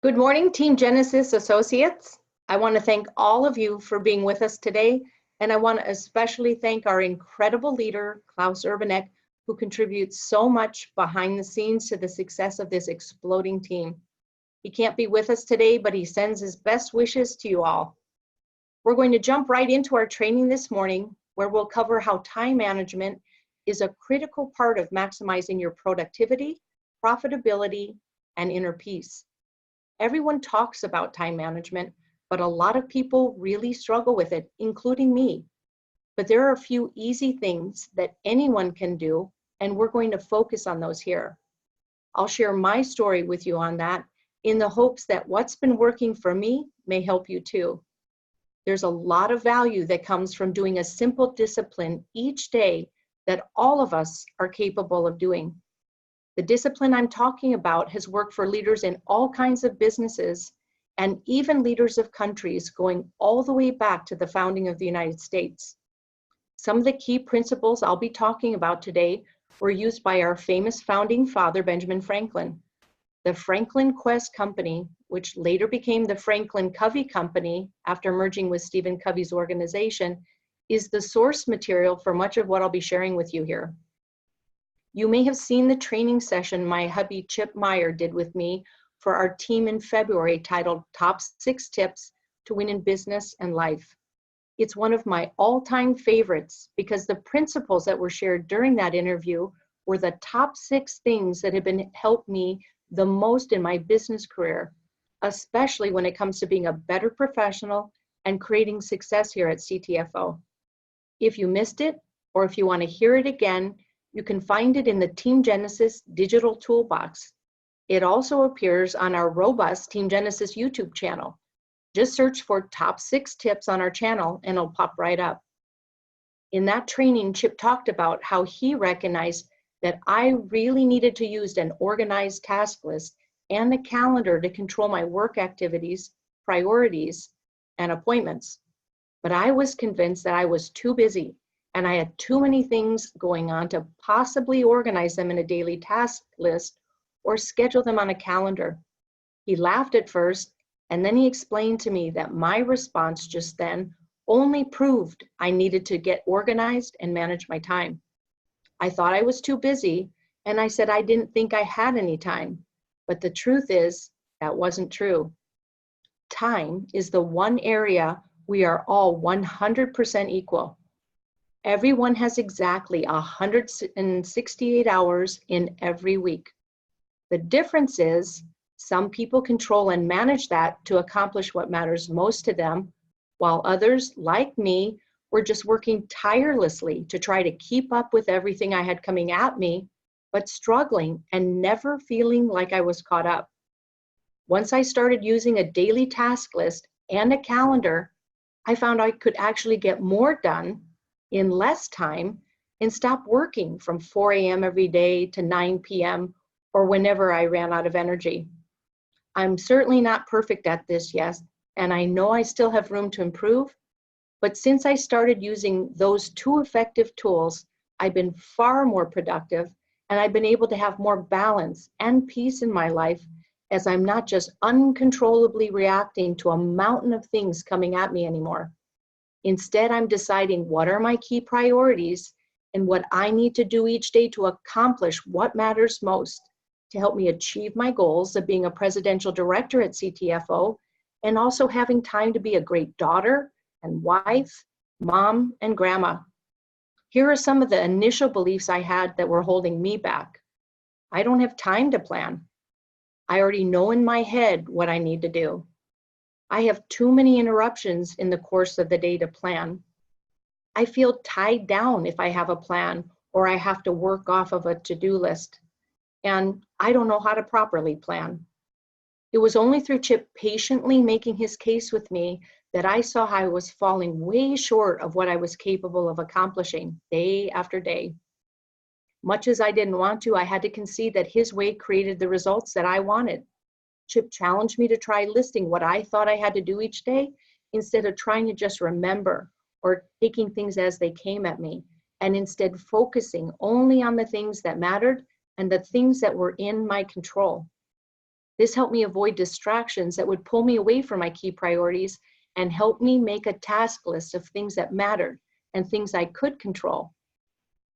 Good morning, Team Genesis Associates. I want to thank all of you for being with us today, and I want to especially thank our incredible leader, Klaus Urbanek, who contributes so much behind the scenes to the success of this exploding team. He can't be with us today, but he sends his best wishes to you all. We're going to jump right into our training this morning, where we'll cover how time management is a critical part of maximizing your productivity, profitability, and inner peace. Everyone talks about time management, but a lot of people really struggle with it, including me. But there are a few easy things that anyone can do, and we're going to focus on those here. I'll share my story with you on that in the hopes that what's been working for me may help you too. There's a lot of value that comes from doing a simple discipline each day that all of us are capable of doing. The discipline I'm talking about has worked for leaders in all kinds of businesses and even leaders of countries going all the way back to the founding of the United States. Some of the key principles I'll be talking about today were used by our famous founding father, Benjamin Franklin. The Franklin Quest Company, which later became the Franklin Covey Company after merging with Stephen Covey's organization, is the source material for much of what I'll be sharing with you here. You may have seen the training session my hubby Chip Meyer did with me for our team in February titled Top 6 Tips to Win in Business and Life. It's one of my all-time favorites because the principles that were shared during that interview were the top 6 things that have been helped me the most in my business career, especially when it comes to being a better professional and creating success here at CTFO. If you missed it, or if you want to hear it again, you can find it in the Team Genesis digital toolbox. It also appears on our robust Team Genesis YouTube channel. Just search for Top 6 Tips on our channel and it'll pop right up. In that training, Chip talked about how he recognized that I really needed to use an organized task list and a calendar to control my work activities, priorities, and appointments. But I was convinced that I was too busy and I had too many things going on to possibly organize them in a daily task list or schedule them on a calendar. He laughed at first, and then he explained to me that my response just then only proved I needed to get organized and manage my time. I thought I was too busy, and I said I didn't think I had any time. But the truth is, that wasn't true. Time is the one area we are all 100% equal. Everyone has exactly 168 hours in every week. The difference is some people control and manage that to accomplish what matters most to them, while others, like me, were just working tirelessly to try to keep up with everything I had coming at me, but struggling and never feeling like I was caught up. Once I started using a daily task list and a calendar, I found I could actually get more done in less time and stop working from 4 a.m. every day to 9 p.m. or whenever I ran out of energy. I'm certainly not perfect at this yet, and I know I still have room to improve, but since I started using those 2 effective tools, I've been far more productive and I've been able to have more balance and peace in my life as I'm not just uncontrollably reacting to a mountain of things coming at me anymore. Instead, I'm deciding what are my key priorities and what I need to do each day to accomplish what matters most to help me achieve my goals of being a presidential director at CTFO and also having time to be a great daughter and wife, mom, and grandma. Here are some of the initial beliefs I had that were holding me back. I don't have time to plan. I already know in my head what I need to do. I have too many interruptions in the course of the day to plan. I feel tied down if I have a plan or I have to work off of a to-do list. And I don't know how to properly plan. It was only through Chip patiently making his case with me that I saw how I was falling way short of what I was capable of accomplishing day after day. Much as I didn't want to, I had to concede that his way created the results that I wanted. Chip challenged me to try listing what I thought I had to do each day instead of trying to just remember or taking things as they came at me, and instead focusing only on the things that mattered and the things that were in my control. This helped me avoid distractions that would pull me away from my key priorities and help me make a task list of things that mattered and things I could control.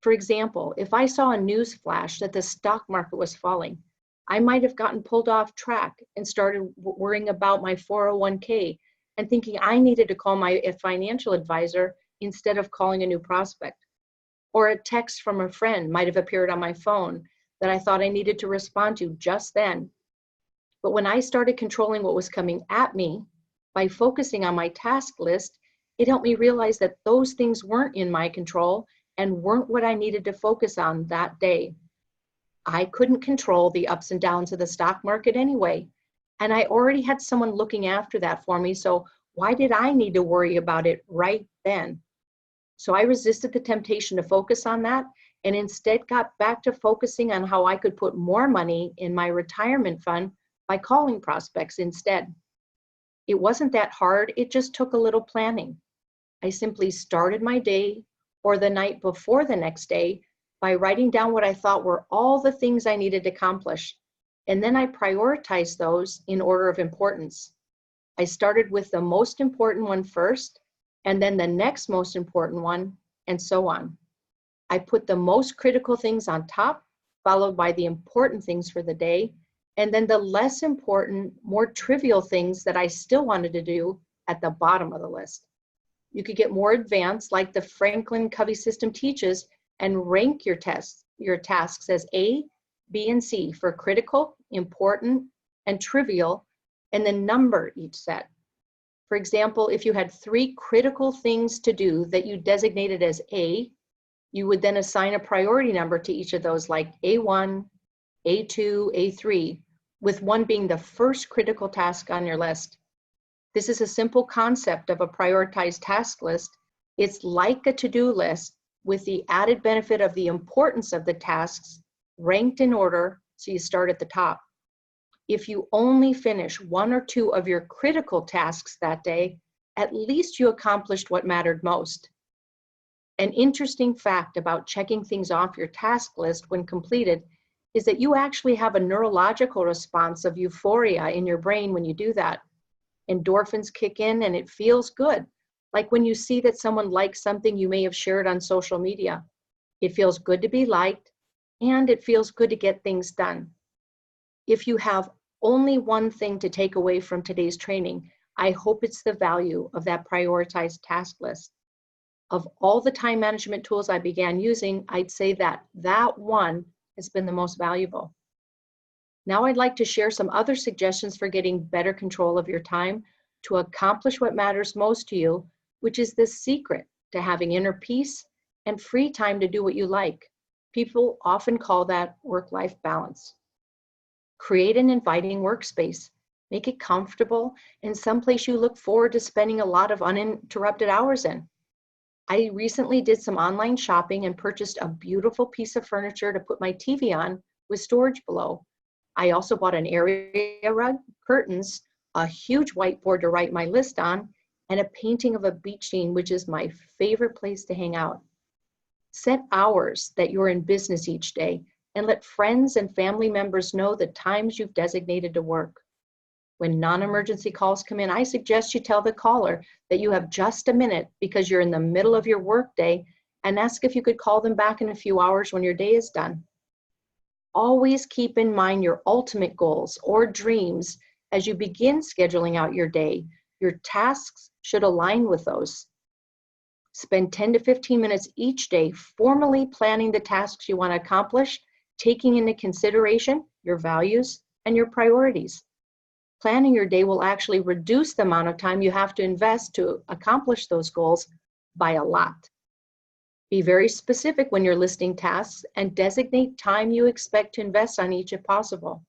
For example, if I saw a news flash that the stock market was falling, I might have gotten pulled off track and started worrying about my 401k and thinking I needed to call my financial advisor instead of calling a new prospect. Or a text from a friend might have appeared on my phone that I thought I needed to respond to just then. But when I started controlling what was coming at me by focusing on my task list, it helped me realize that those things weren't in my control and weren't what I needed to focus on that day. I couldn't control the ups and downs of the stock market anyway, and I already had someone looking after that for me, so why did I need to worry about it right then? So I resisted the temptation to focus on that and instead got back to focusing on how I could put more money in my retirement fund by calling prospects instead. It wasn't that hard, it just took a little planning. I simply started my day or the night before the next day by writing down what I thought were all the things I needed to accomplish, and then I prioritized those in order of importance. I started with the most important one first, and then the next most important one, and so on. I put the most critical things on top, followed by the important things for the day, and then the less important, more trivial things that I still wanted to do at the bottom of the list. You could get more advanced, like the Franklin Covey system teaches, and rank your tasks as A, B, and C for critical, important, and trivial, and then number each set. For example, if you had 3 critical things to do that you designated as A, you would then assign a priority number to each of those, like A1, A2, A3, with 1 being the first critical task on your list. This is a simple concept of a prioritized task list. It's like a to-do list with the added benefit of the importance of the tasks ranked in order, so you start at the top. If you only finish 1 or 2 of your critical tasks that day, at least you accomplished what mattered most. An interesting fact about checking things off your task list when completed is that you actually have a neurological response of euphoria in your brain when you do that. Endorphins kick in and it feels good, like when you see that someone likes something you may have shared on social media. It feels good to be liked, and it feels good to get things done. If you have only one thing to take away from today's training, I hope it's the value of that prioritized task list. Of all the time management tools I began using, I'd say that one has been the most valuable. Now I'd like to share some other suggestions for getting better control of your time to accomplish what matters most to you, which is the secret to having inner peace and free time to do what you like. People often call that work-life balance. Create an inviting workspace. Make it comfortable and someplace you look forward to spending a lot of uninterrupted hours in. I recently did some online shopping and purchased a beautiful piece of furniture to put my TV on with storage below. I also bought an area rug, curtains, a huge whiteboard to write my list on, and a painting of a beach scene, which is my favorite place to hang out. Set hours that you're in business each day and let friends and family members know the times you've designated to work. When non-emergency calls come in, I suggest you tell the caller that you have just a minute because you're in the middle of your workday, and ask if you could call them back in a few hours when your day is done. Always keep in mind your ultimate goals or dreams as you begin scheduling out your day. Your tasks should align with those. Spend 10 to 15 minutes each day formally planning the tasks you want to accomplish, taking into consideration your values and your priorities. Planning your day will actually reduce the amount of time you have to invest to accomplish those goals by a lot. Be very specific when you're listing tasks and designate time you expect to invest on each if possible.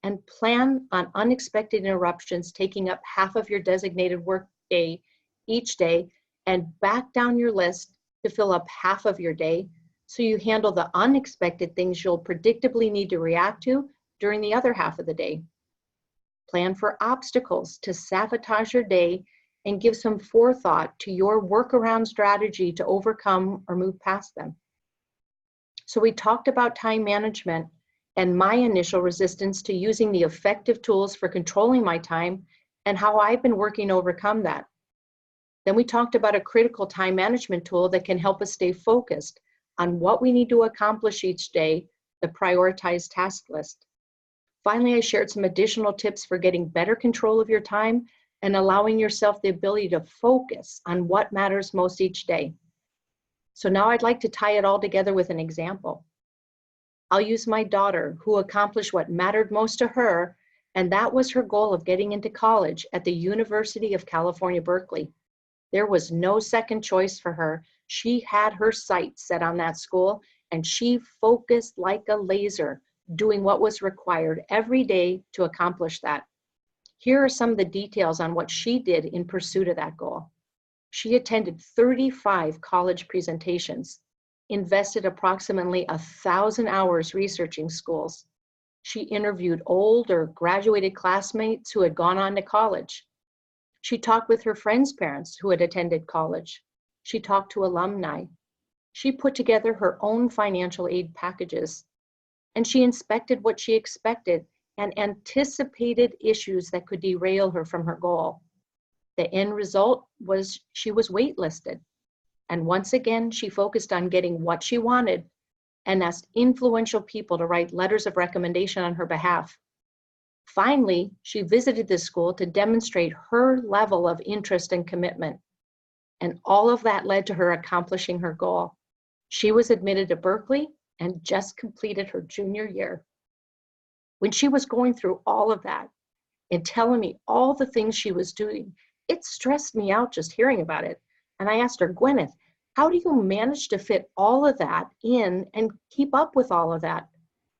And plan on unexpected interruptions taking up half of your designated work day each day, and back down your list to fill up half of your day so you handle the unexpected things you'll predictably need to react to during the other half of the day. Plan for obstacles to sabotage your day and give some forethought to your workaround strategy to overcome or move past them. So we talked about time management and my initial resistance to using the effective tools for controlling my time and how I've been working to overcome that. Then we talked about a critical time management tool that can help us stay focused on what we need to accomplish each day, the prioritized task list. Finally, I shared some additional tips for getting better control of your time and allowing yourself the ability to focus on what matters most each day. So now I'd like to tie it all together with an example. I'll use my daughter, who accomplished what mattered most to her, and that was her goal of getting into college at the University of California, Berkeley. There was no second choice for her. She had her sights set on that school, and she focused like a laser, doing what was required every day to accomplish that. Here are some of the details on what she did in pursuit of that goal. She attended 35 college presentations, invested approximately 1,000 hours researching schools. She interviewed old or graduated classmates who had gone on to college. She talked with her friends' parents who had attended college. She talked to alumni. She put together her own financial aid packages. And she inspected what she expected and anticipated issues that could derail her from her goal. The end result was she was waitlisted. And once again, she focused on getting what she wanted and asked influential people to write letters of recommendation on her behalf. Finally, she visited the school to demonstrate her level of interest and commitment. And all of that led to her accomplishing her goal. She was admitted to Berkeley and just completed her junior year. When she was going through all of that and telling me all the things she was doing, it stressed me out just hearing about it. And I asked her, Gwyneth, how do you manage to fit all of that in and keep up with all of that?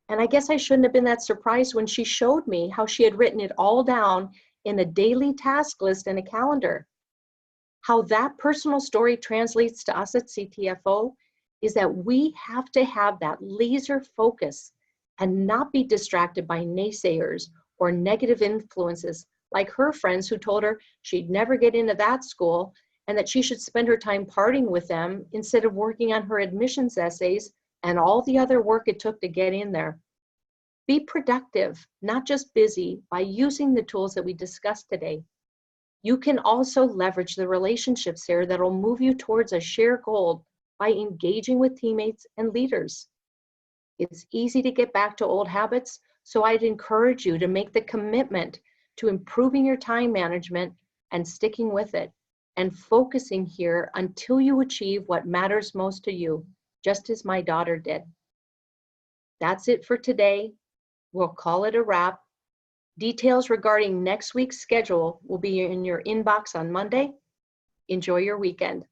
And I guess I shouldn't have been that surprised when she showed me how she had written it all down in a daily task list and a calendar. How that personal story translates to us at CTFO is that we have to have that laser focus and not be distracted by naysayers or negative influences like her friends who told her she'd never get into that school and that she should spend her time partying with them instead of working on her admissions essays and all the other work it took to get in there. Be productive, not just busy, by using the tools that we discussed today. You can also leverage the relationships here that will move you towards a shared goal by engaging with teammates and leaders. It's easy to get back to old habits, so I'd encourage you to make the commitment to improving your time management and sticking with it and focusing here until you achieve what matters most to you, just as my daughter did. That's it for today. We'll call it a wrap. Details regarding next week's schedule will be in your inbox on Monday. Enjoy your weekend.